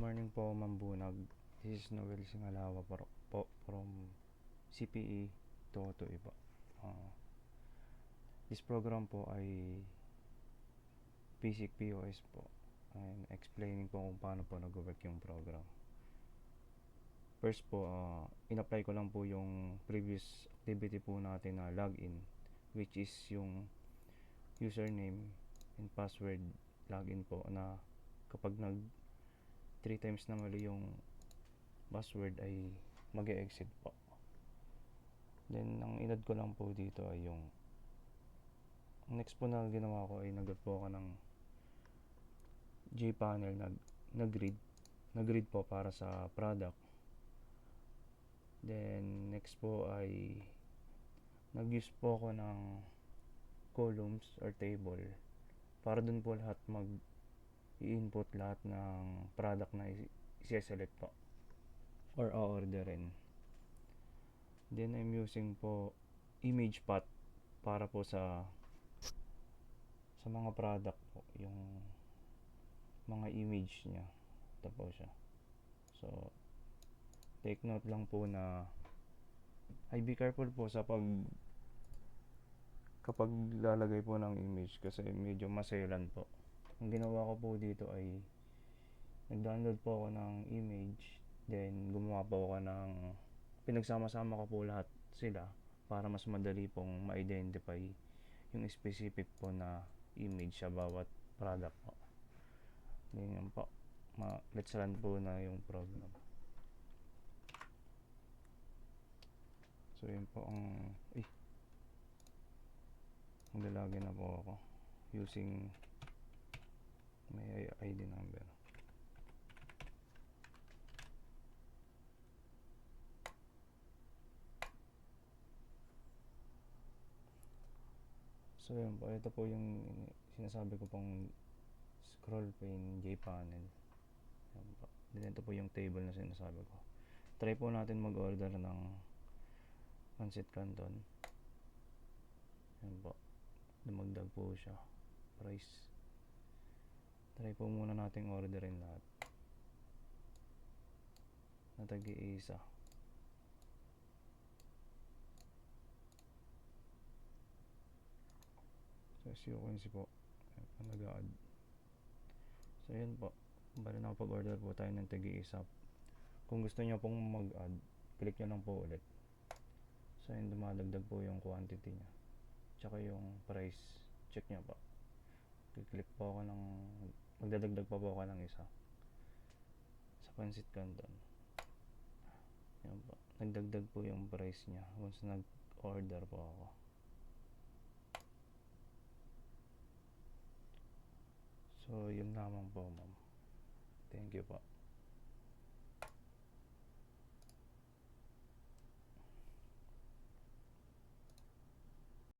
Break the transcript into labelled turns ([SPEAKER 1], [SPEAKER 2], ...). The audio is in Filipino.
[SPEAKER 1] morning po, Ma'am Bunag. This is Noel Singalawa po from CPE 202 po. This program po ay basic POS po, and explaining po kung paano po nag-work yung program. First po, in-apply ko lang po yung previous activity po natin na login, which is yung username and password login po, na kapag 3 times na mali yung password ay mag-e-exit po. Then ang inad ko lang po dito ay yung next po na ginawa ko ay nag-add po ako ng JPanel nag-read po para sa product. Then next po ay nag-use po ako ng columns or table para dun po lahat i-input lahat ng product na i-select po or orderin. Then I'm using po image path para po sa mga product po, yung mga image niya. Ito po siya. So take note lang po na ay be careful po sa kapag lalagay po ng image, kasi medyo maselan po. Ang ginawa ko po dito ay nag-download po ako ng image, then gumawa po ako ng pinagsama-sama ko po lahat sila para mas madali pong ma-identify yung specific po na image sa bawat product po. Then yun po, let's run po na yung program. So yun po ang maglalagay na po ako using may ID number. So yun po, ito po yung sinasabi ko pong scroll pane JPanel. Yan po. Then ito po yung table na sinasabi ko. Try po natin mag-order ng pancit canton. Yan po, dumagdag po siya price. Try po muna nating orderin lahat na tag-iisa. So sequence po nag-add. So yun po, bali na pag-order po tayo ng tag-iisa. Kung gusto nyo pong mag-add, click nyo lang po ulit. So yun, dumadagdag po yung quantity nya tsaka yung price, check nyo po. Click po ako ng magdadagdag pa po ako ng isa sa pancit canton. Yan po, nagdagdag po yung price nya once nag-order po ako. So yun lamang po, ma'am. Thank you po.